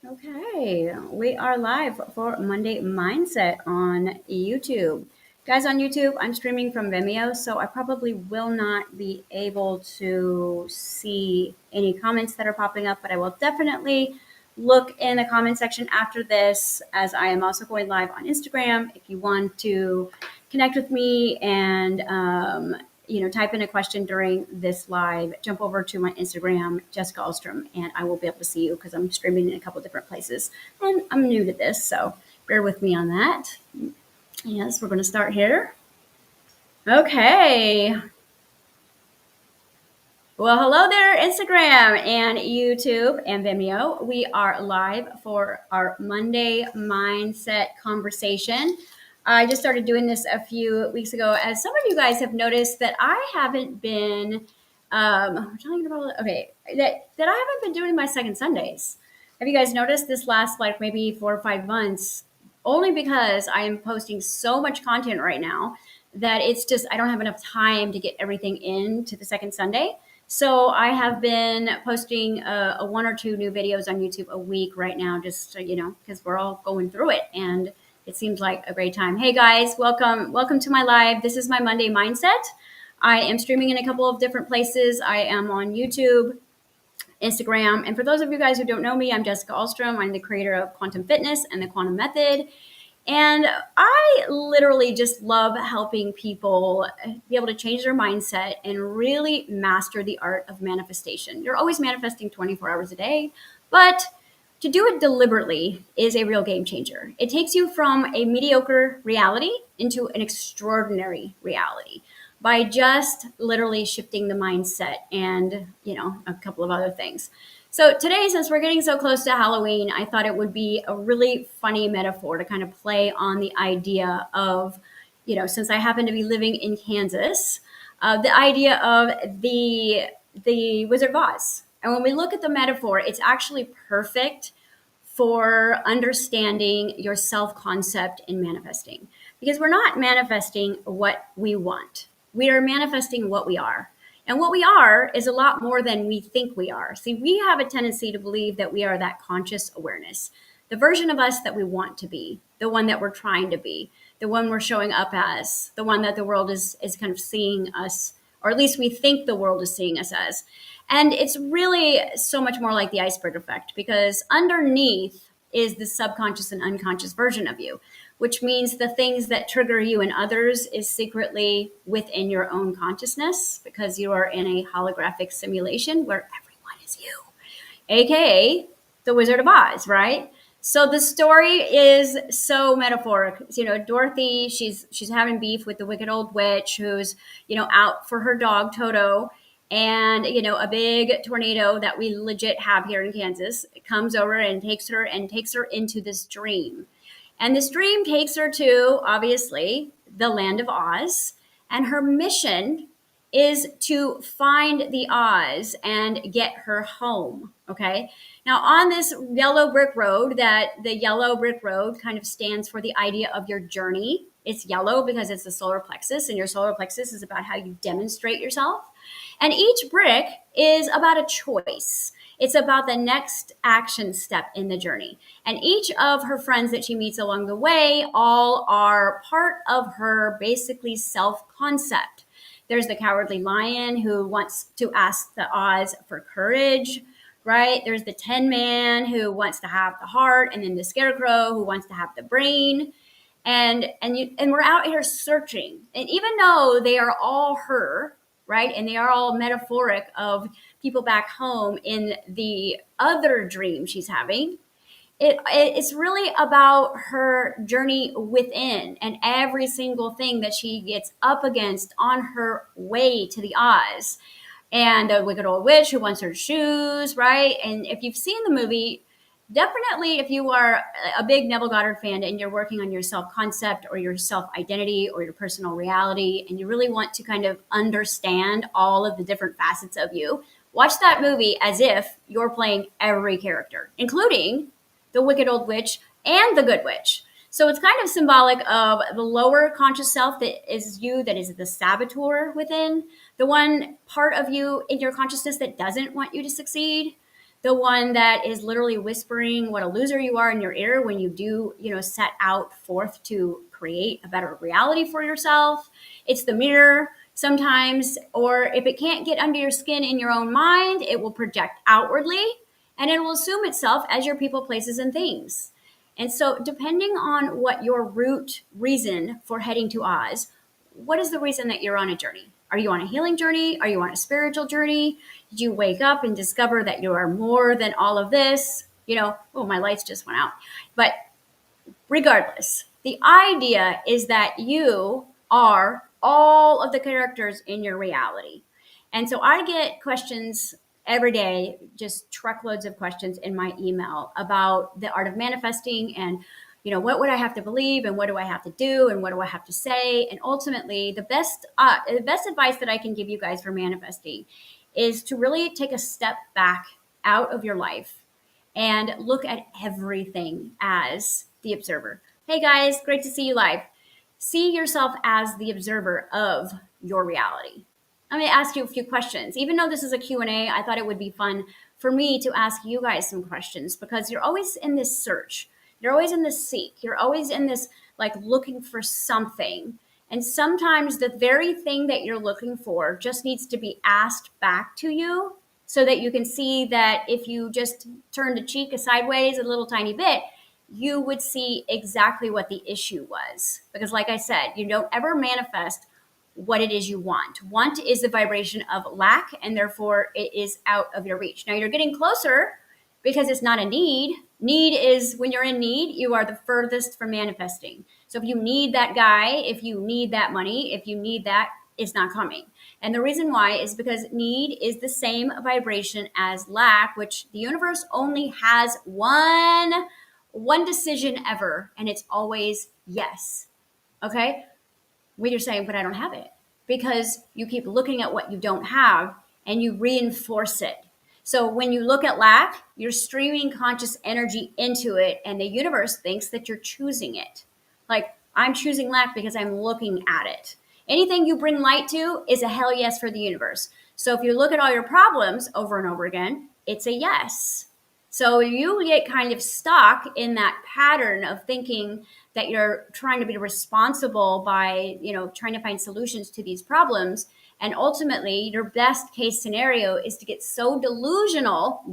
Okay, we are live for Monday Mindset on YouTube. Guys, on YouTube, I'm streaming from Vimeo, so I probably will not be able to see any comments that are popping up, but I will definitely look in the comment section after this, as I am also going live on Instagram. If you want to connect with me and type in a question during this live, jump over to my Instagram, Jessica Alstrom, and I will be able to see you because I'm streaming in a couple different places. And I'm new to this, so bear with me on that. Yes, we're going to start here. Okay. Well, hello there, Instagram and YouTube and Vimeo. We are live for our Monday Mindset conversation. I just started doing this a few weeks ago. As some of you guys have noticed that I haven't been, we're talking about, okay, that I haven't been doing my second Sundays. Have you guys noticed this last like maybe 4 or 5 months? Only because I am posting so much content right now that it's just, I don't have enough time to get everything into the second Sunday. So I have been posting a one or two new videos on YouTube a week right now, just because we're all going through it, and it seems like a great time. Hey guys, welcome to my live. This is my Monday Mindset. I am streaming in a couple of different places. I am on YouTube, Instagram, and for those of you guys who don't know me, I'm Jessica Alstrom. I'm the creator of Quantum Fitness and the Quantum Method. And I literally just love helping people be able to change their mindset and really master the art of manifestation. You're always manifesting 24 hours a day, but to do it deliberately is a real game changer. It takes you from a mediocre reality into an extraordinary reality by just literally shifting the mindset and, a couple of other things. So today, since we're getting so close to Halloween, I thought it would be a really funny metaphor to kind of play on the idea of, since I happen to be living in Kansas, the idea of the Wizard of Oz. And when we look at the metaphor, it's actually perfect for understanding your self concept in manifesting, because we're not manifesting what we want. We are manifesting what we are. And what we are is a lot more than we think we are. See, we have a tendency to believe that we are that conscious awareness, the version of us that we want to be, the one that we're trying to be, the one we're showing up as, the one that the world is kind of seeing us, or at least we think the world is seeing us as. And it's really so much more like the iceberg effect, because underneath is the subconscious and unconscious version of you, which means the things that trigger you and others is secretly within your own consciousness, because you are in a holographic simulation where everyone is you, aka the Wizard of Oz, right? So the story is so metaphoric. Dorothy, she's having beef with the wicked old witch who's, out for her dog Toto. And, a big tornado that we legit have here in Kansas comes over and takes her into this dream. And this dream takes her to, obviously, the land of Oz. And her mission is to find the Oz and get her home. Okay. Now, on this yellow brick road, that the yellow brick road kind of stands for the idea of your journey. It's yellow because it's the solar plexus, and your solar plexus is about how you demonstrate yourself. And each brick is about a choice. It's about the next action step in the journey. And each of her friends that she meets along the way all are part of her basically self-concept. There's the cowardly lion who wants to ask the Oz for courage, right? There's the Tin Man who wants to have the heart, and then the Scarecrow who wants to have the brain. And we're out here searching. And even though they are all her, right? And they are all metaphoric of people back home in the other dream she's having. It's really about her journey within and every single thing that she gets up against on her way to the Oz. And the wicked old witch who wants her shoes, right? And if you've seen the movie, definitely if you are a big Neville Goddard fan and you're working on your self-concept or your self-identity or your personal reality, and you really want to kind of understand all of the different facets of you, watch that movie as if you're playing every character, including the wicked old witch and the good witch. So it's kind of symbolic of the lower conscious self that is you, that is the saboteur within, the one part of you in your consciousness that doesn't want you to succeed, the one that is literally whispering what a loser you are in your ear when you do, set out forth to create a better reality for yourself. It's the mirror sometimes, or if it can't get under your skin in your own mind, it will project outwardly and it will assume itself as your people, places, and things. And so, depending on what your root reason for heading to Oz, what is the reason that you're on a journey? Are you on a healing journey? Are you on a spiritual journey? Did you wake up and discover that you are more than all of this? Oh, my lights just went out. But regardless, the idea is that you are all of the characters in your reality. And so I get questions every day, just truckloads of questions in my email about the art of manifesting and what would I have to believe and what do I have to do and what do I have to say? And ultimately, the best advice that I can give you guys for manifesting is to really take a step back out of your life and look at everything as the observer. Hey guys, great to see you live. See yourself as the observer of your reality. I'm going to ask you a few questions. Even though this is a Q&A, I thought it would be fun for me to ask you guys some questions because you're always in this search. You're always in this seek. You're always in this like looking for something. And sometimes the very thing that you're looking for just needs to be asked back to you so that you can see that if you just turned a cheek sideways a little tiny bit, you would see exactly what the issue was. Because like I said, you don't ever manifest what it is you want. Want is the vibration of lack, and therefore it is out of your reach. Now you're getting closer because it's not a need. Need is when you're in need, you are the furthest from manifesting. So if you need that guy, if you need that money, if you need that, it's not coming. And the reason why is because need is the same vibration as lack, which the universe only has one decision ever, and it's always yes. Okay? When you're saying, but I don't have it, because you keep looking at what you don't have and you reinforce it. So when you look at lack, you're streaming conscious energy into it, and the universe thinks that you're choosing it. Like, I'm choosing lack because I'm looking at it. Anything you bring light to is a hell yes for the universe. So if you look at all your problems over and over again, it's a yes. So you get kind of stuck in that pattern of thinking that you're trying to be responsible by, trying to find solutions to these problems. And ultimately, your best case scenario is to get so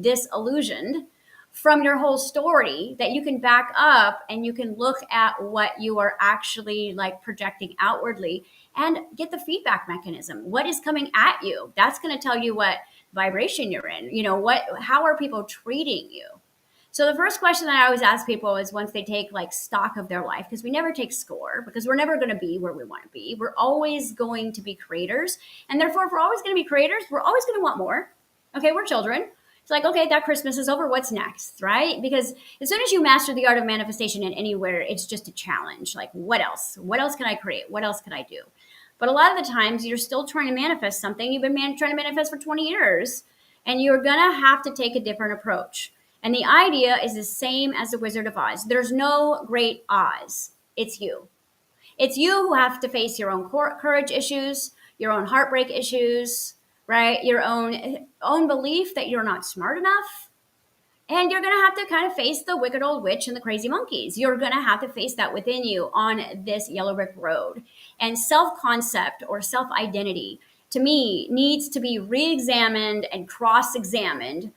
disillusioned from your whole story that you can back up and you can look at what you are actually like projecting outwardly and get the feedback mechanism. What is coming at you? That's going to tell you what vibration you're in. How are people treating you? So the first question that I always ask people is once they take like stock of their life, because we never take score, because we're never going to be where we want to be. We're always going to be creators. And therefore, if we're always going to be creators, we're always going to want more. Okay, we're children. It's like, okay, that Christmas is over. What's next, right? Because as soon as you master the art of manifestation in anywhere, it's just a challenge. Like, what else? What else can I create? What else can I do? But a lot of the times, you're still trying to manifest something you've been trying to manifest for 20 years, and you're going to have to take a different approach. And the idea is the same as the Wizard of Oz. There's no great Oz. It's you. It's you who have to face your own courage issues, your own heartbreak issues, right? Your own belief that you're not smart enough. And you're going to have to kind of face the wicked old witch and the crazy monkeys. You're going to have to face that within you on this yellow brick road. And self-concept or self-identity, to me, needs to be re-examined and cross-examined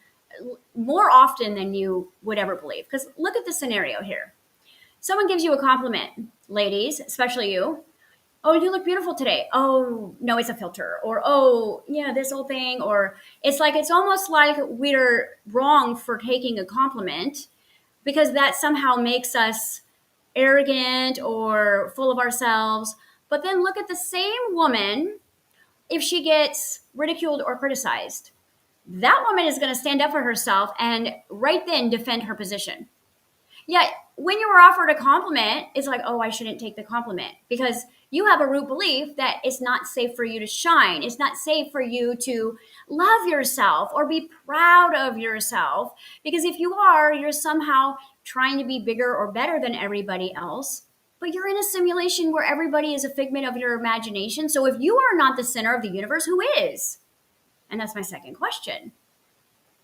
more often than you would ever believe. Because look at the scenario here. Someone gives you a compliment, ladies, especially you. Oh, you look beautiful today. Oh, no, it's a filter. Or, oh, yeah, this whole thing. Or it's almost like we're wrong for taking a compliment because that somehow makes us arrogant or full of ourselves. But then look at the same woman if she gets ridiculed or criticized. That woman is going to stand up for herself and right then defend her position. Yet when you were offered a compliment, it's like, oh, I shouldn't take the compliment because you have a root belief that it's not safe for you to shine. It's not safe for you to love yourself or be proud of yourself. Because if you are, you're somehow trying to be bigger or better than everybody else. But you're in a simulation where everybody is a figment of your imagination. So if you are not the center of the universe, who is? And that's my second question.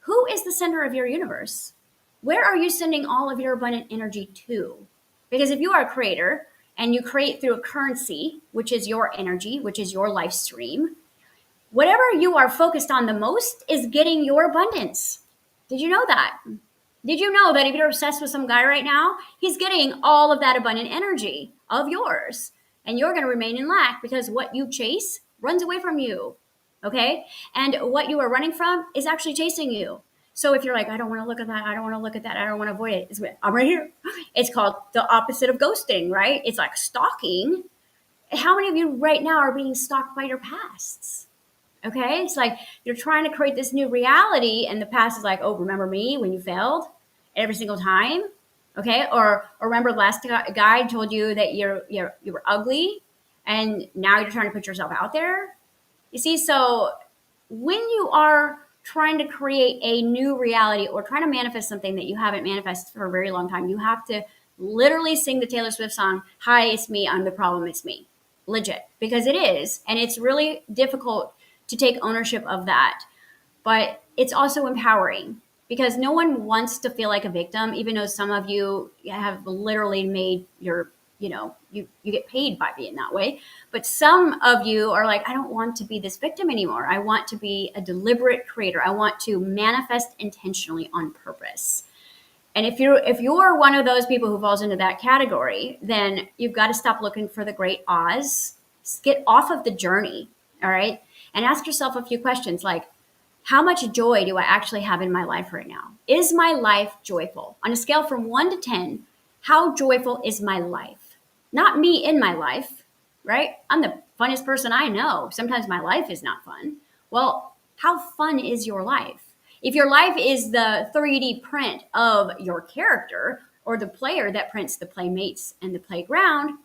Who is the center of your universe? Where are you sending all of your abundant energy to? Because if you are a creator and you create through a currency, which is your energy, which is your life stream, whatever you are focused on the most is getting your abundance. Did you know that? Did you know that if you're obsessed with some guy right now, he's getting all of that abundant energy of yours? And you're going to remain in lack because what you chase runs away from you. Okay? And what you are running from is actually chasing you. So if you're like, I don't want to look at that, I don't want to look at that, I don't want to avoid it, I'm right here. It's called the opposite of ghosting, right? It's like stalking. How many of you right now are being stalked by your pasts? Okay, it's like you're trying to create this new reality, and the past is like, oh, remember me when you failed every single time? Okay, or remember the last guy told you that you were ugly, and now you're trying to put yourself out there. You see, so when you are trying to create a new reality or trying to manifest something that you haven't manifested for a very long time, you have to literally sing the Taylor Swift song, "Hi, it's me, I'm the problem, it's me." Legit, because it is, and it's really difficult to take ownership of that. But it's also empowering because no one wants to feel like a victim, even though some of you have literally made your, you get paid by being that way. But some of you are like, I don't want to be this victim anymore. I want to be a deliberate creator. I want to manifest intentionally on purpose. And if you're one of those people who falls into that category, then you've got to stop looking for the great Oz. Get off of the journey, all right? And ask yourself a few questions like, how much joy do I actually have in my life right now? Is my life joyful? On a scale from 1 to 10, how joyful is my life? Not me in my life, right? I'm the funnest person I know. Sometimes my life is not fun. Well, how fun is your life? If your life is the 3D print of your character or the player that prints the playmates and the playground,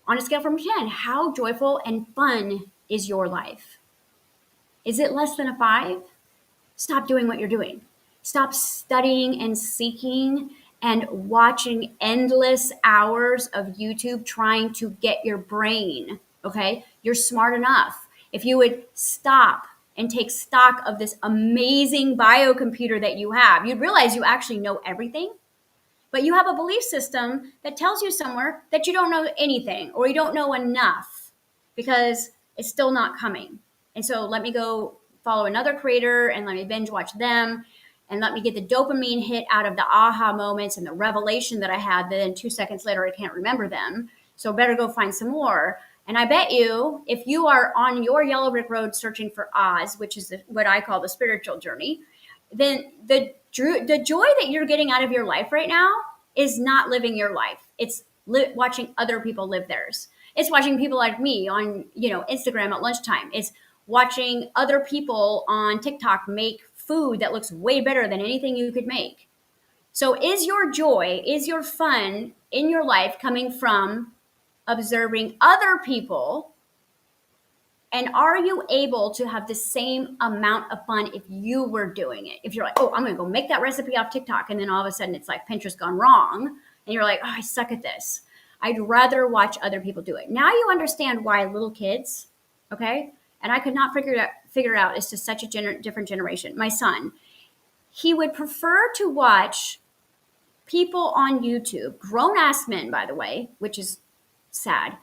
on a scale from 10, how joyful and fun is your life? Is it less than a 5? Stop doing what you're doing. Stop studying and seeking and watching endless hours of YouTube trying to get your brain. Okay? You're smart enough. If you would stop and take stock of this amazing biocomputer that you have, you'd realize you actually know everything. But you have a belief system that tells you somewhere that you don't know anything or you don't know enough because it's still not coming. And so let me go follow another creator and let me binge watch them and let me get the dopamine hit out of the aha moments and the revelation that I had. Then 2 seconds later, I can't remember them. So better go find some more. And I bet you, if you are on your yellow brick road searching for Oz, which is what I call the spiritual journey, then the joy that you're getting out of your life right now is not living your life. It's watching other people live theirs. It's watching people like me on, Instagram at lunchtime. It's watching other people on TikTok make food that looks way better than anything you could make. So is your joy, is your fun in your life coming from observing other people? And are you able to have the same amount of fun if you were doing it? If you're like, oh, I'm going to go make that recipe off TikTok. And then all of a sudden it's like Pinterest gone wrong. And you're like, oh, I suck at this. I'd rather watch other people do it. Now you understand why little kids, okay? And I could not figure it out. It's just such a different generation. My son, he would prefer to watch people on YouTube, grown-ass men, by the way, which is sad,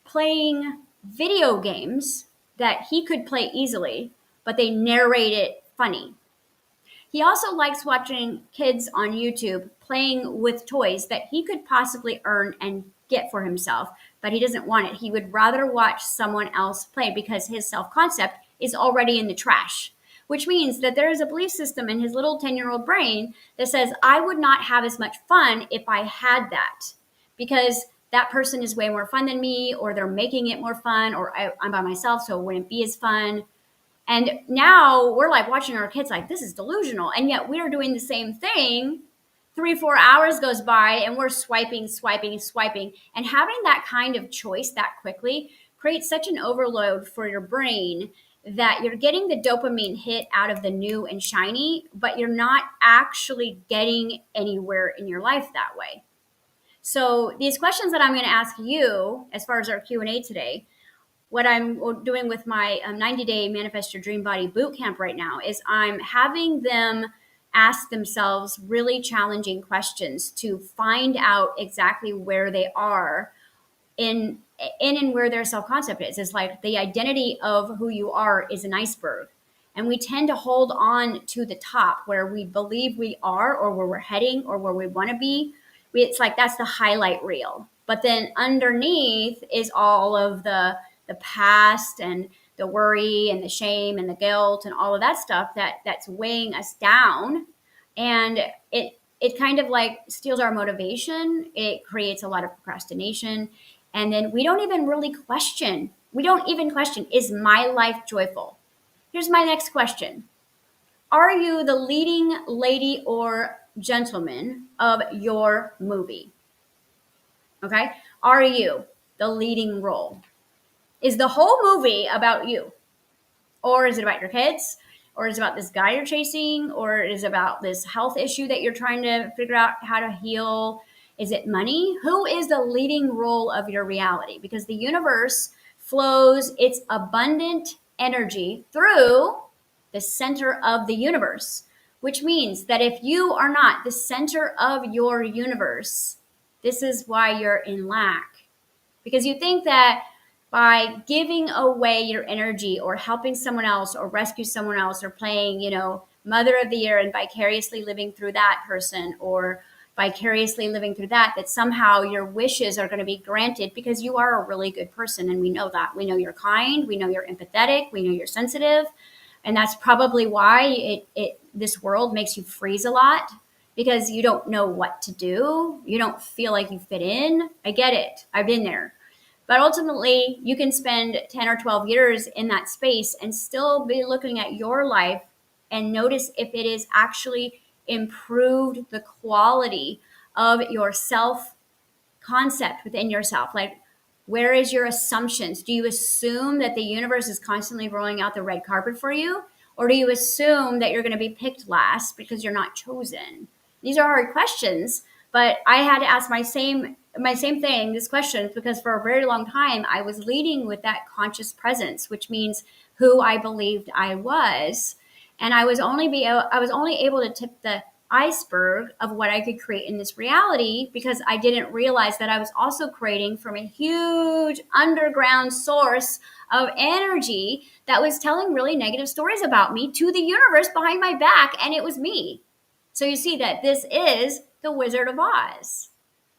playing video games that he could play easily, but they narrate it funny. He also likes watching kids on YouTube playing with toys that he could possibly earn and get for himself, but he doesn't want it. He would rather watch someone else play because his self-concept is already in the trash, which means that there is a belief system in his little 10-year-old brain that says, I would not have as much fun if I had that because that person is way more fun than me, or they're making it more fun, or I'm by myself, so it wouldn't be as fun. And now we're like watching our kids like, this is delusional. And yet we're doing the same thing. 3-4 hours goes by and we're swiping. And having that kind of choice that quickly creates such an overload for your brain that you're getting the dopamine hit out of the new and shiny, but you're not actually getting anywhere in your life that way. So these questions that I'm going to ask you as far as our Q&A today, what I'm doing with my 90-day Manifest Your Dream Body bootcamp right now is I'm having them ask themselves really challenging questions to find out exactly where they are in and where their self-concept is. It's like the identity of who you are is an iceberg, and we tend to hold on to the top where we believe we are, or where we're heading, or where we want to be. It's like that's the highlight reel, but then underneath is all of the past and the worry and the shame and the guilt and all of that stuff that's weighing us down. And it kind of like steals our motivation. It creates a lot of procrastination. And then we don't even really question. We don't even question, is my life joyful? Here's my next question. Are you the leading lady or gentleman of your movie? Okay. Are you the leading role? Is the whole movie about you? Or is it about your kids? Or is it about this guy you're chasing? Or is it about this health issue that you're trying to figure out how to heal? Is it money? Who is the leading role of your reality? Because the universe flows its abundant energy through the center of the universe, which means that if you are not the center of your universe, this is why you're in lack. Because you think that by giving away your energy or helping someone else or rescue someone else or playing, mother of the year and vicariously living through that person or vicariously living through that somehow your wishes are going to be granted because you are a really good person. And we know that. We know you're kind. We know you're empathetic. We know you're sensitive. And that's probably why this world makes you freeze a lot, because you don't know what to do. You don't feel like you fit in. I get it. I've been there. But ultimately, you can spend 10 or 12 years in that space and still be looking at your life and notice if it is actually improved the quality of your self concept within yourself. Like, where is your assumptions? Do you assume that the universe is constantly rolling out the red carpet for you? Or do you assume that you're going to be picked last because you're not chosen? These are hard questions, but I had to ask my same thing, this question, because for a very long time I was leading with that conscious presence, which means who I believed I was. And I was only able to tip the iceberg of what I could create in this reality because I didn't realize that I was also creating from a huge underground source of energy that was telling really negative stories about me to the universe behind my back, and it was me. So you see that this is the Wizard of Oz,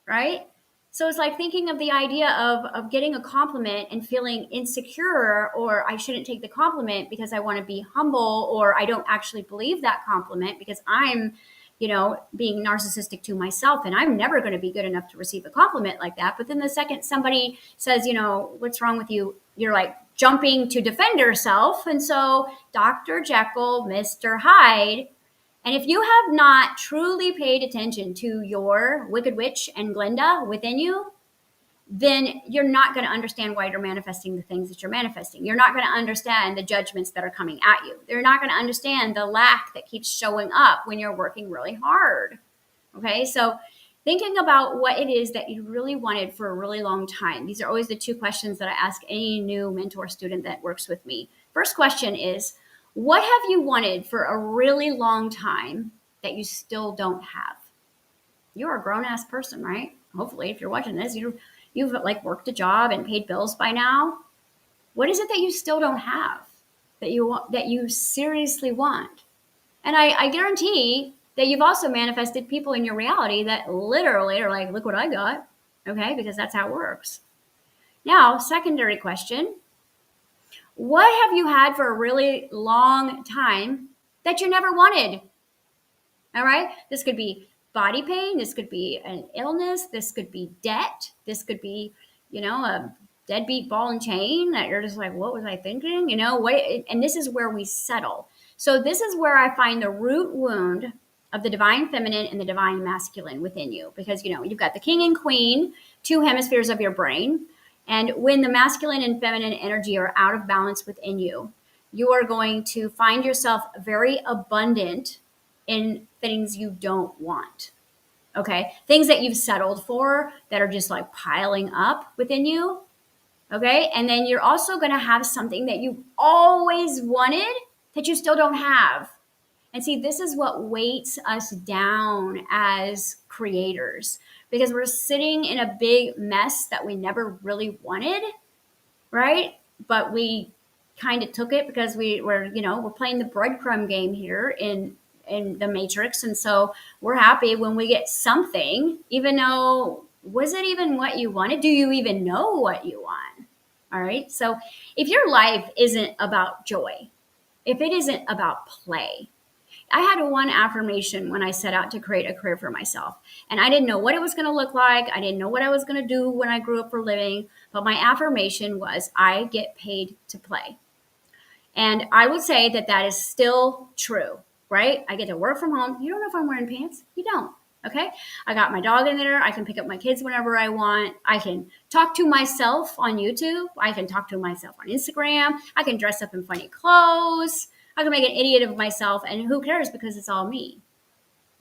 right? So it's like thinking of the idea of getting a compliment and feeling insecure, or I shouldn't take the compliment because I want to be humble, or I don't actually believe that compliment because I'm, being narcissistic to myself and I'm never going to be good enough to receive a compliment like that. But then the second somebody says, what's wrong with you? You're like jumping to defend yourself. And so Dr. Jekyll, Mr. Hyde. And if you have not truly paid attention to your Wicked Witch and Glinda within you, then you're not going to understand why you're manifesting the things that you're manifesting. You're not going to understand the judgments that are coming at you. You're not going to understand the lack that keeps showing up when you're working really hard. Okay, so thinking about what it is that you really wanted for a really long time. These are always the two questions that I ask any new mentor student that works with me. First question is, what have you wanted for a really long time that you still don't have? You're a grown-ass person, right? Hopefully, if you're watching this, you've like worked a job and paid bills by now. What is it that you still don't have that you seriously want? And I guarantee that you've also manifested people in your reality that literally are like, look what I got. Okay, because that's how it works. Now, secondary question. What have you had for a really long time that you never wanted? All right. This could be body pain. This could be an illness. This could be debt. This could be, a deadbeat ball and chain that you're just like, what was I thinking? And this is where we settle. So this is where I find the root wound of the divine feminine and the divine masculine within you, because, you've got the king and queen, two hemispheres of your brain. And when the masculine and feminine energy are out of balance within you, you are going to find yourself very abundant in things you don't want. Okay. Things that you've settled for that are just like piling up within you. Okay. And then you're also going to have something that you always wanted that you still don't have. And see, this is what weights us down as creators because we're sitting in a big mess that we never really wanted, right? But we kind of took it because we're playing the breadcrumb game here in the matrix, and so we're happy when we get something, even though was it even what you wanted? Do you even know what you want? All right. So if your life isn't about joy, if it isn't about play, I had one affirmation when I set out to create a career for myself. And I didn't know what it was going to look like. I didn't know what I was going to do when I grew up for a living. But my affirmation was, I get paid to play. And I would say that that is still true, right? I get to work from home. You don't know if I'm wearing pants. You don't. Okay. I got my dog in there. I can pick up my kids whenever I want. I can talk to myself on YouTube. I can talk to myself on Instagram. I can dress up in funny clothes. I can make an idiot of myself. And who cares because it's all me.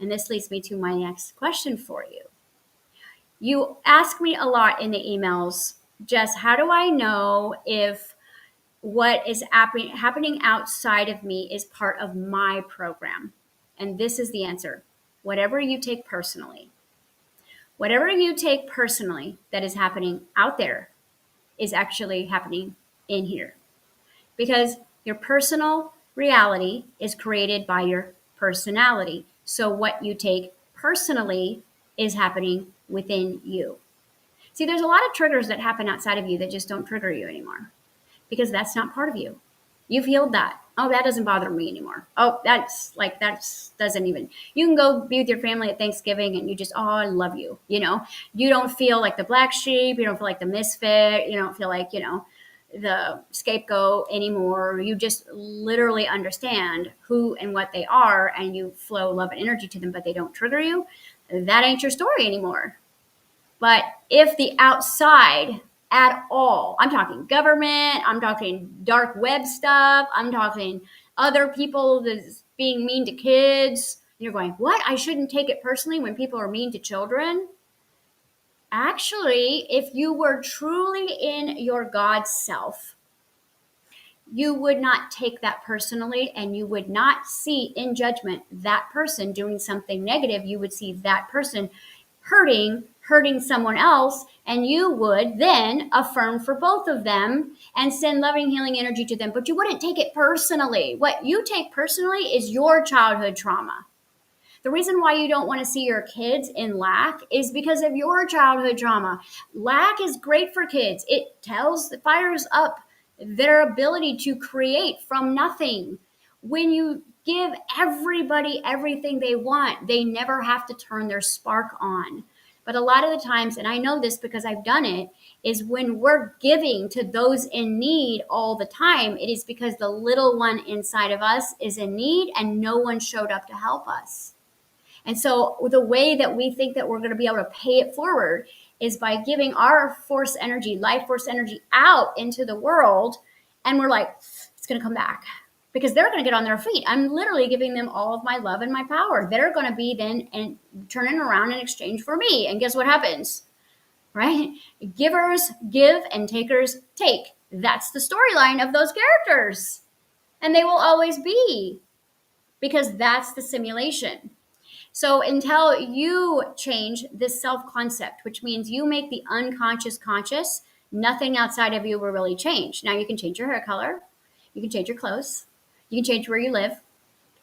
And this leads me to my next question for you. You ask me a lot in the emails, Jess, how do I know if what is happening outside of me is part of my program? And this is the answer. Whatever you take personally. Whatever you take personally that is happening out there is actually happening in here. Because your personal reality is created by your personality. So what you take personally is happening within you. See, there's a lot of triggers that happen outside of you that just don't trigger you anymore because that's not part of you. You've healed that. Oh, that doesn't bother me anymore. Oh, doesn't even, you can go be with your family at Thanksgiving and you just, oh, I love you. You don't feel like the black sheep. You don't feel like the misfit. You don't feel like, the scapegoat anymore. You just literally understand who and what they are and you flow love and energy to them, but they don't trigger you. That ain't your story anymore. But if the outside at all, I'm talking government, I'm talking dark web stuff, I'm talking other people that's being mean to kids, you're going, what? I shouldn't take it personally when people are mean to children? Actually, if you were truly in your God self, you would not take that personally and you would not see in judgment that person doing something negative. You would see that person hurting someone else, and you would then affirm for both of them and send loving, healing energy to them. But you wouldn't take it personally. What you take personally is your childhood trauma. The reason why you don't want to see your kids in lack is because of your childhood trauma. Lack is great for kids. It fires up their ability to create from nothing. When you give everybody everything they want, they never have to turn their spark on. But a lot of the times, and I know this because I've done it, is when we're giving to those in need all the time, it is because the little one inside of us is in need and no one showed up to help us. And so the way that we think that we're going to be able to pay it forward is by giving our force energy, life force energy out into the world. And we're like, it's going to come back because they're going to get on their feet. I'm literally giving them all of my love and my power. They're going to be then and turning around in exchange for me. And guess what happens? Right? Givers give and takers take. That's the storyline of those characters. And they will always be because that's the simulation. So until you change this self-concept, which means you make the unconscious conscious, nothing outside of you will really change. Now you can change your hair color. You can change your clothes. You can change where you live.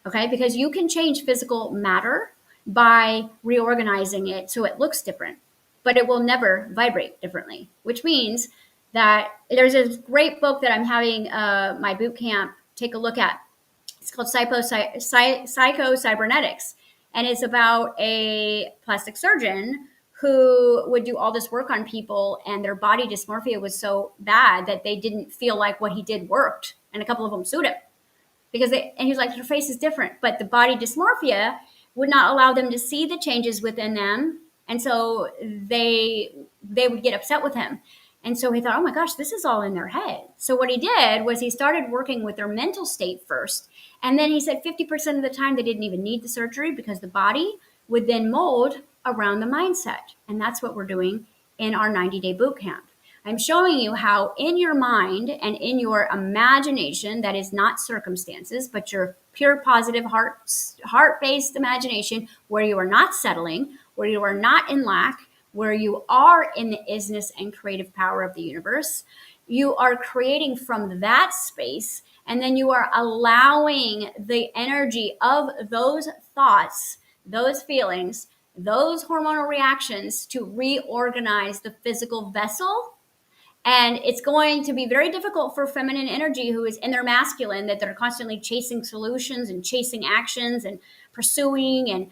Okay? Because you can change physical matter by reorganizing it so it looks different, but it will never vibrate differently, which means that there's a great book that I'm having my boot camp take a look at. It's called Psycho-Cybernetics. And it's about a plastic surgeon who would do all this work on people and their body dysmorphia was so bad that they didn't feel like what he did worked. And a couple of them sued him and he was like, your face is different. But the body dysmorphia would not allow them to see the changes within them. And so they would get upset with him. And so he thought, oh my gosh, this is all in their head. So what he did was he started working with their mental state first. And then he said 50% of the time they didn't even need the surgery because the body would then mold around the mindset. And that's what we're doing in our 90-day boot camp. I'm showing you how in your mind and in your imagination, that is not circumstances, but your pure positive heart-based imagination, where you are not settling, where you are not in lack, where you are in the isness and creative power of the universe. You are creating from that space, and then you are allowing the energy of those thoughts, those feelings, those hormonal reactions to reorganize the physical vessel. And it's going to be very difficult for feminine energy who is in their masculine, that they're constantly chasing solutions and chasing actions and pursuing and,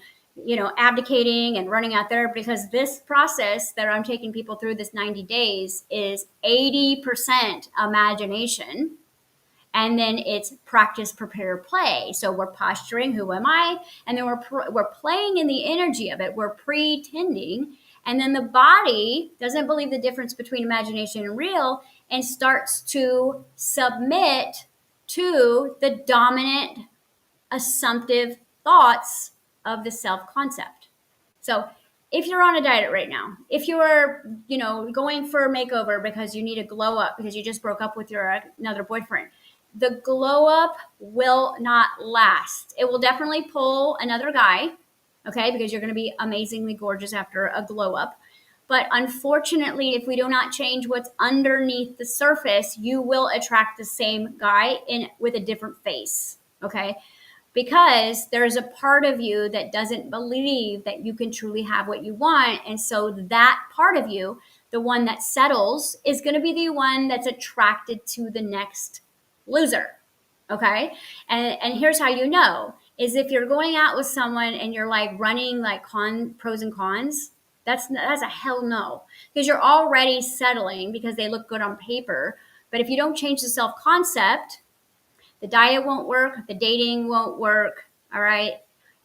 abdicating and running out there, because this process that I'm taking people through, this 90 days, is 80% imagination, and then it's practice, prepare, play. So we're posturing, who am I? And then we're playing in the energy of it. We're pretending. And then the body doesn't believe the difference between imagination and real, and starts to submit to the dominant, assumptive thoughts of the self concept. So if you're on a diet right now, if you're, going for a makeover because you need a glow up because you just broke up with your another boyfriend, the glow up will not last. It will definitely pull another guy, okay, because you're going to be amazingly gorgeous after a glow up. But unfortunately, if we do not change what's underneath the surface, you will attract the same guy with a different face, okay? Because there's a part of you that doesn't believe that you can truly have what you want. And so that part of you, the one that settles, is going to be the one that's attracted to the next loser. Okay. And here's how you know is if you're going out with someone and you're like running like pros and cons, that's a hell no, because you're already settling because they look good on paper. But if you don't change the self concept, the diet won't work. The dating won't work. All right.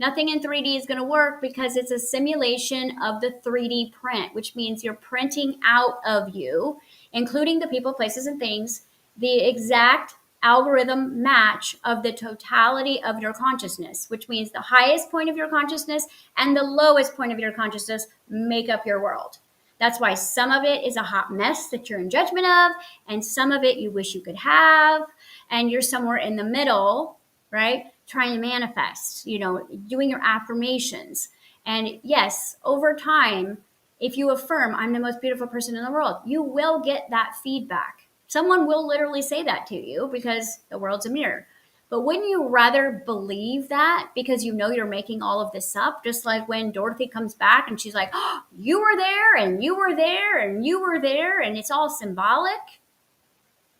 Nothing in 3D is going to work because it's a simulation of the 3D print, which means you're printing out of you, including the people, places, and things, the exact algorithm match of the totality of your consciousness, which means the highest point of your consciousness and the lowest point of your consciousness make up your world. That's why some of it is a hot mess that you're in judgment of, and some of it you wish you could have, and you're somewhere in the middle, right? Trying to manifest, doing your affirmations. And yes, over time, if you affirm, I'm the most beautiful person in the world, you will get that feedback. Someone will literally say that to you because the world's a mirror. But wouldn't you rather believe that because you're making all of this up? Just like when Dorothy comes back and she's like, oh, you were there and you were there and you were there, and it's all symbolic.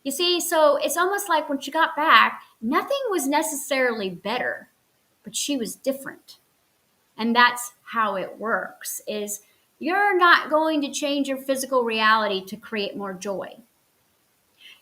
You see, so it's almost like when she got back, nothing was necessarily better, but she was different. And that's how it works, is you're not going to change your physical reality to create more joy.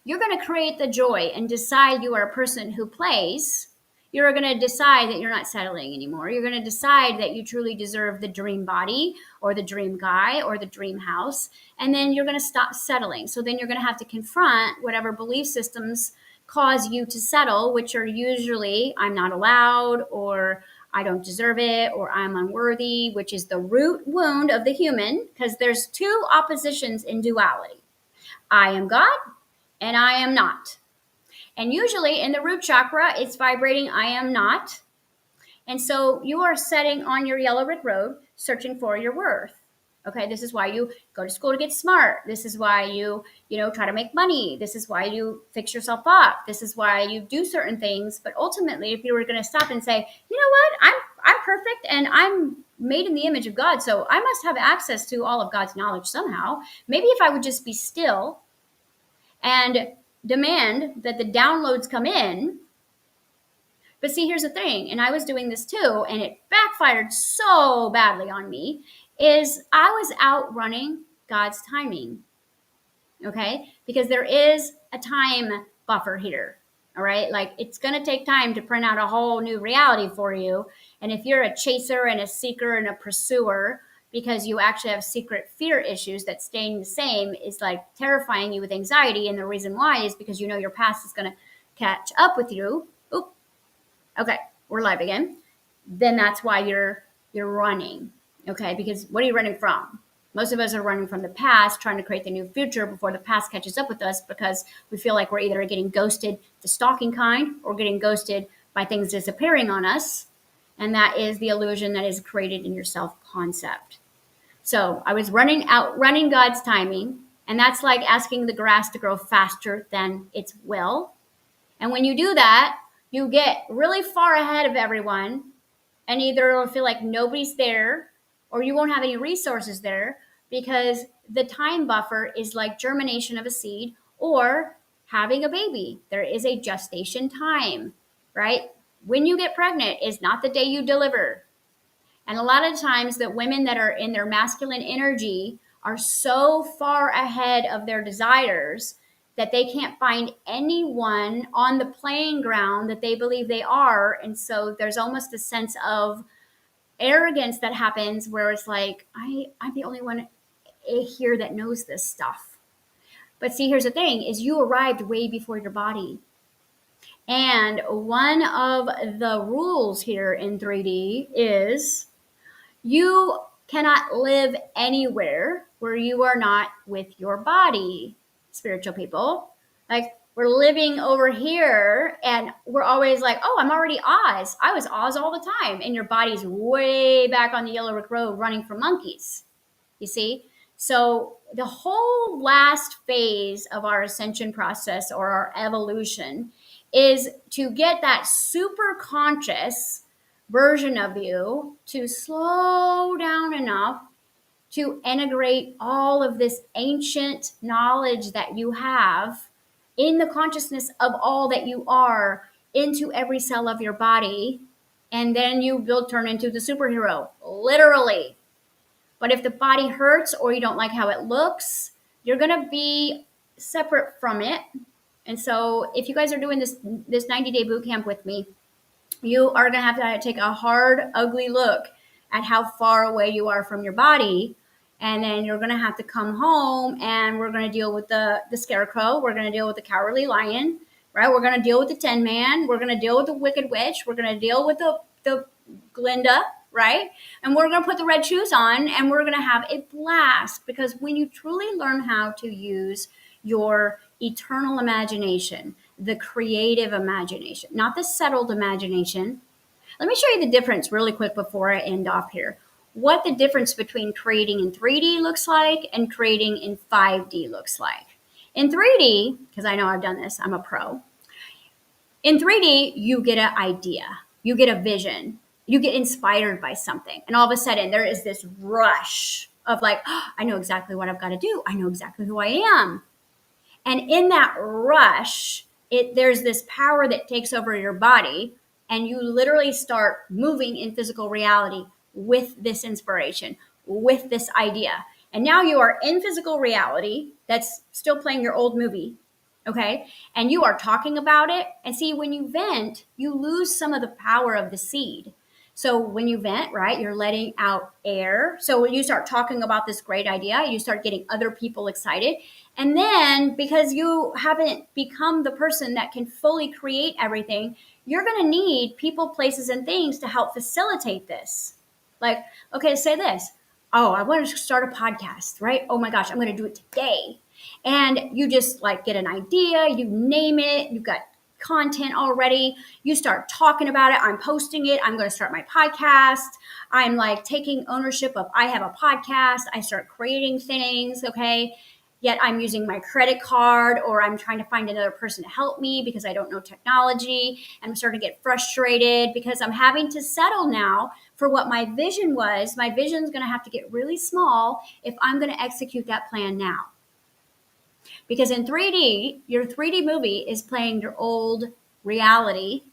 You're going to create the joy and decide you are a person who plays. You're going to decide that you're not settling anymore. You're going to decide that you truly deserve the dream body or the dream guy or the dream house. And then you're going to stop settling. So then you're going to have to confront whatever belief systems cause you to settle, which are usually I'm not allowed, or I don't deserve it, or I'm unworthy, which is the root wound of the human, because there's two oppositions in duality. I am God and I am not. And usually in the root chakra, it's vibrating I am not. And so you are setting on your yellow brick road, searching for your worth. Okay, this is why you go to school to get smart. This is why you try to make money. This is why you fix yourself up. This is why you do certain things. But ultimately, if you were going to stop and say, you know what, I'm perfect and I'm made in the image of God, so I must have access to all of God's knowledge somehow. Maybe if I would just be still and demand that the downloads come in. But see, here's the thing, and I was doing this too, and it backfired so badly on me, is I was outrunning God's timing, okay? Because there is a time buffer here, all right? Like, it's going to take time to print out a whole new reality for you. And if you're a chaser and a seeker and a pursuer, because you actually have secret fear issues that staying the same is like terrifying you with anxiety. And the reason why is because your past is going to catch up with you. Oop. Okay, we're live again. Then that's why you're running. Okay, because what are you running from? Most of us are running from the past, trying to create the new future before the past catches up with us, because we feel like we're either getting ghosted, the stalking kind, or getting ghosted by things disappearing on us. And that is the illusion that is created in your self concept. So I was running God's timing. And that's like asking the grass to grow faster than its will. And when you do that, you get really far ahead of everyone, and either it'll feel like nobody's there or you won't have any resources there, because the time buffer is like germination of a seed or having a baby. There is a gestation time, right? When you get pregnant is not the day you deliver. And a lot of times the women that are in their masculine energy are so far ahead of their desires that they can't find anyone on the playing ground that they believe they are. And so there's almost a sense of arrogance that happens where it's like, I'm the only one here that knows this stuff. But see, here's the thing is you arrived way before your body. And one of the rules here in 3D is you cannot live anywhere where you are not with your body, spiritual people. Like, we're living over here and we're always like, oh, I'm already Oz. I was Oz all the time. And your body's way back on the Yellow Brick Road running from monkeys. You see? So the whole last phase of our ascension process or our evolution is to get that super conscious version of you to slow down enough to integrate all of this ancient knowledge that you have in the consciousness of all that you are into every cell of your body. And then you will turn into the superhero, literally. But if the body hurts or you don't like how it looks, you're going to be separate from it. And so if you guys are doing this 90-day boot camp with me, you are going to have to take a hard, ugly look at how far away you are from your body. And then you're going to have to come home and we're going to deal with the scarecrow. We're going to deal with the cowardly lion, right? We're going to deal with the Tin Man. We're going to deal with the wicked witch. We're going to deal with the Glinda, right? And we're going to put the red shoes on and we're going to have a blast, because when you truly learn how to use your eternal imagination, the creative imagination, not the settled imagination. Let me show you the difference really quick before I end off here. What the difference between creating in 3D looks like and creating in 5D looks like. In 3D, because I know I've done this, I'm a pro. In 3D, you get an idea, you get a vision, you get inspired by something. And all of a sudden there is this rush of like, oh, I know exactly what I've got to do. I know exactly who I am. And in that rush, there's this power that takes over your body, and you literally start moving in physical reality with this inspiration, with this idea. And now you are in physical reality that's still playing your old movie, okay? And you are talking about it. And see, when you vent, you lose some of the power of the seed. So when you vent, right, you're letting out air. So when you start talking about this great idea, you start getting other people excited. And then because you haven't become the person that can fully create everything, you're going to need people, places, and things to help facilitate this. Like, okay, say this. Oh, I want to start a podcast, right? Oh my gosh, I'm going to do it today. And you just like get an idea, you name it, you've got content already, you start talking about it. I'm posting it. I'm going to start my podcast. I'm like taking ownership of, I have a podcast. I start creating things. Okay. Yet I'm using my credit card, or I'm trying to find another person to help me because I don't know technology. And I'm starting to get frustrated because I'm having to settle now for what my vision was. My vision is going to have to get really small if I'm going to execute that plan now. Because in 3D, your 3D movie is playing your old reality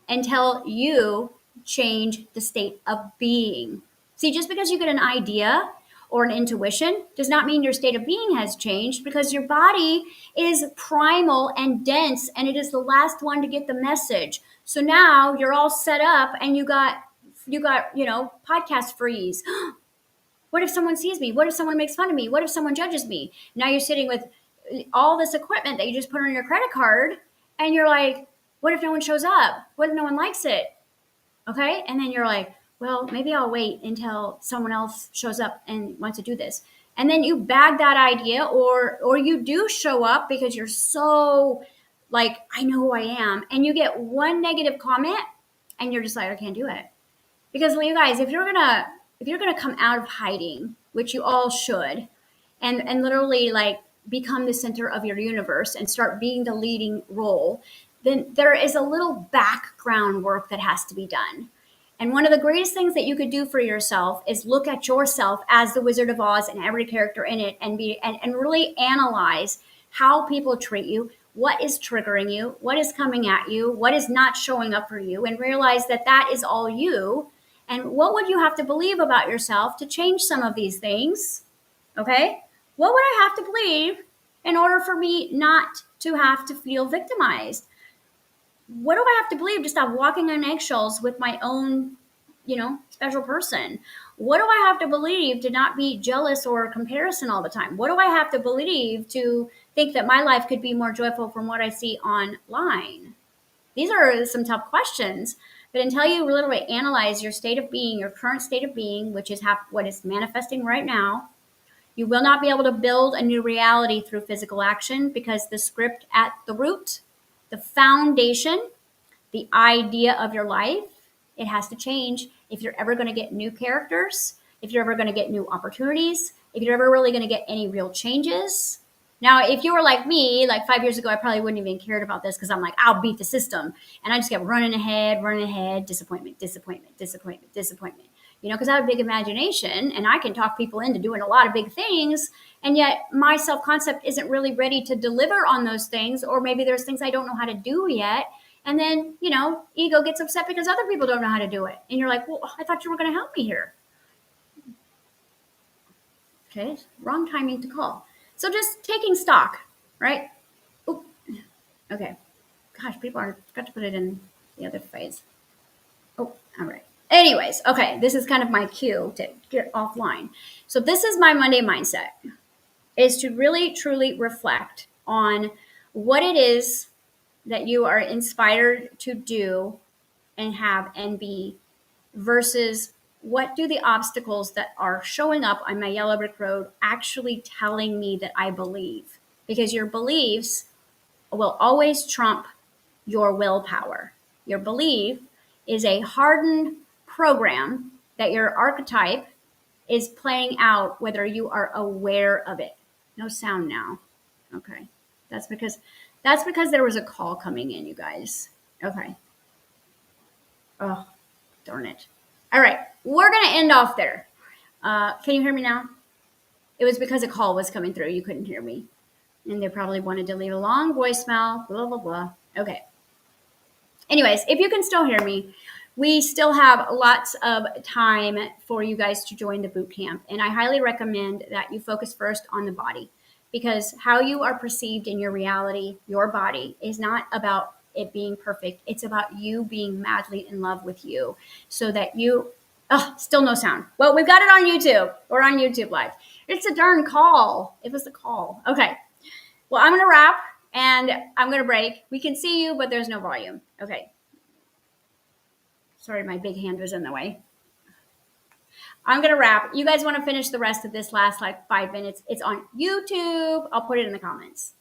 until you change the state of being. See, just because you get an idea or an intuition does not mean your state of being has changed, because your body is primal and dense, and it is the last one to get the message. So now you're all set up and you got, podcast freeze. What if someone sees me? What if someone makes fun of me? What if someone judges me? Now you're sitting with all this equipment that you just put on your credit card, and you're like, what if no one shows up? What if no one likes it? Okay. And then you're like, well, maybe I'll wait until someone else shows up and wants to do this. And then you bag that idea, or you do show up because you're so like, I know who I am, and you get one negative comment and you're just like, I can't do it. Because you guys, if you're gonna come out of hiding, which you all should, and literally like become the center of your universe and start being the leading role, then there is a little background work that has to be done. And one of the greatest things that you could do for yourself is look at yourself as the Wizard of Oz and every character in it, and really analyze how people treat you, what is triggering you, what is coming at you, what is not showing up for you, and realize that that is all you. And what would you have to believe about yourself to change some of these things? Okay? What would I have to believe in order for me not to have to feel victimized? What do I have to believe to stop walking on eggshells with my own, special person? What do I have to believe to not be jealous or comparison all the time? What do I have to believe to think that my life could be more joyful from what I see online? These are some tough questions, but until you literally analyze your state of being, your current state of being, which is what is manifesting right now, you will not be able to build a new reality through physical action, because the script at the root, the foundation, the idea of your life, it has to change if you're ever going to get new characters, if you're ever going to get new opportunities, if you're ever really going to get any real changes. Now, if you were like me, like 5 years ago, I probably wouldn't even cared about this, because I'm like, I'll beat the system. And I just kept running ahead, disappointment, disappointment, disappointment, disappointment. Because I have a big imagination and I can talk people into doing a lot of big things. And yet my self concept isn't really ready to deliver on those things. Or maybe there's things I don't know how to do yet. And then, ego gets upset because other people don't know how to do it. And you're like, well, I thought you were going to help me here. Okay, wrong timing to call. So just taking stock, right? Oop. Okay. Gosh, people are got to put it in the other phase. Oh, all right. Anyways, okay, this is kind of my cue to get offline. So this is my Monday mindset, is to really truly reflect on what it is that you are inspired to do and have and be, versus what do the obstacles that are showing up on my yellow brick road actually telling me that I believe? Because your beliefs will always trump your willpower. Your belief is a hardened program that your archetype is playing out, whether you are aware of it. No sound now. Okay. That's because there was a call coming in, you guys. Okay. Oh, darn it. All right. We're going to end off there. Can you hear me now? It was because a call was coming through. You couldn't hear me. And they probably wanted to leave a long voicemail, blah, blah, blah. Okay. Anyways, if you can still hear me, we still have lots of time for you guys to join the boot camp. And I highly recommend that you focus first on the body, because how you are perceived in your reality, your body, is not about it being perfect. It's about you being madly in love with you, so that you, still no sound. Well, we've got it on YouTube. We're on YouTube Live. It's a darn call. It was a call. Okay. Well, I'm going to wrap and I'm going to break. We can see you, but there's no volume. Okay. Sorry, my big hand was in the way. I'm going to wrap. You guys want to finish the rest of this last 5 minutes? It's on YouTube. I'll put it in the comments.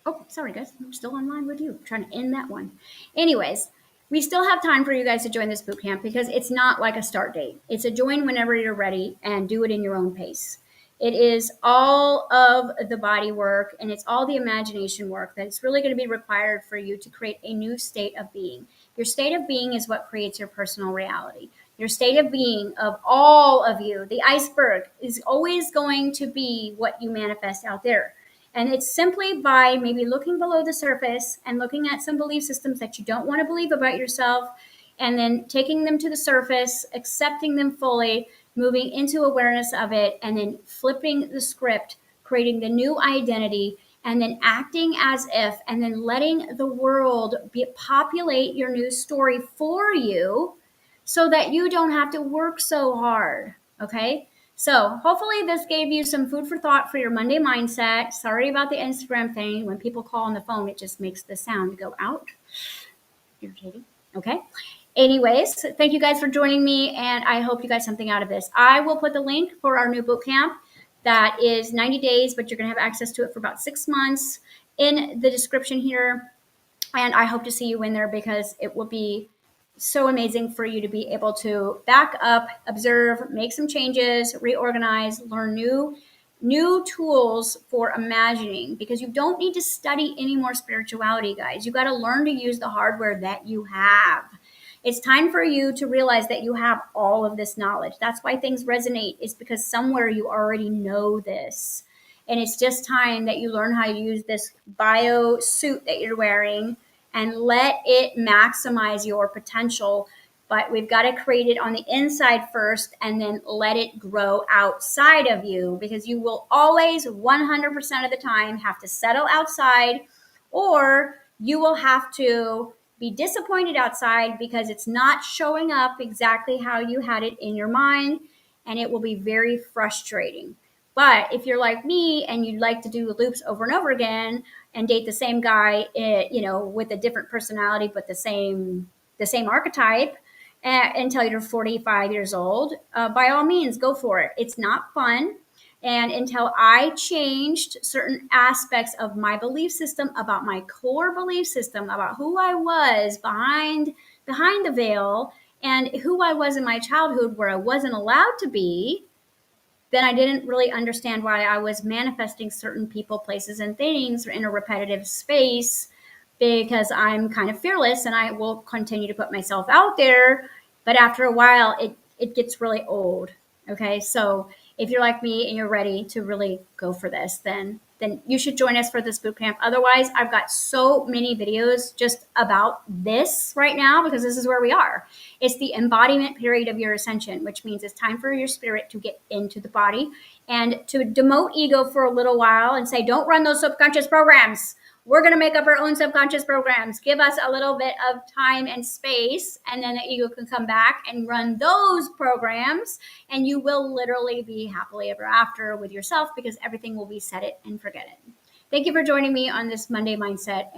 Oh, sorry, guys. I'm still online with you. I'm trying to end that one. Anyways, we still have time for you guys to join this boot camp, because it's not like a start date. It's a join whenever you're ready and do it in your own pace. It is all of the body work and it's all the imagination work that's really going to be required for you to create a new state of being. Your state of being is what creates your personal reality. Your state of being of all of you, the iceberg, is always going to be what you manifest out there. And it's simply by maybe looking below the surface and looking at some belief systems that you don't want to believe about yourself, and then taking them to the surface, accepting them fully, moving into awareness of it, and then flipping the script, creating the new identity, and then acting as if, and then letting the world populate your new story for you, so that you don't have to work so hard. Okay? So hopefully this gave you some food for thought for your Monday mindset. Sorry about the Instagram thing. When people call on the phone, it just makes the sound go out. Irritating. Okay. Anyways, thank you guys for joining me, and I hope you got something out of this. I will put the link for our new boot camp that is 90 days, but you're going to have access to it for about 6 months in the description here. And I hope to see you in there because it will be so amazing for you to be able to back up, observe, make some changes, reorganize, learn new tools for imagining, because you don't need to study any more spirituality, guys. You got to learn to use the hardware that you have. It's time for you to realize that you have all of this knowledge. That's why things resonate, is because somewhere you already know this. And it's just time that you learn how to use this bio suit that you're wearing and let it maximize your potential. But we've got to create it on the inside first and then let it grow outside of you, because you will always 100% of the time have to settle outside, or you will have to be disappointed outside because it's not showing up exactly how you had it in your mind, and it will be very frustrating. But if you're like me and you'd like to do loops over and over again and date the same guy, with a different personality but the same archetype, until you're 45 years old, by all means, go for it. It's not fun. And until I changed certain aspects of my belief system, about my core belief system, about who I was behind the veil, and who I was in my childhood where I wasn't allowed to be, then I didn't really understand why I was manifesting certain people, places, and things in a repetitive space, because I'm kind of fearless and I will continue to put myself out there. But after a while, it gets really old. Okay. So if you're like me and you're ready to really go for this, then you should join us for this boot camp. Otherwise, I've got so many videos just about this right now, because this is where we are. It's the embodiment period of your ascension, which means it's time for your spirit to get into the body and to demote ego for a little while and say, don't run those subconscious programs. We're going to make up our own subconscious programs. Give us a little bit of time and space, and then the ego can come back and run those programs, and you will literally be happily ever after with yourself, because everything will be set it and forget it. Thank you for joining me on this Monday Mindset.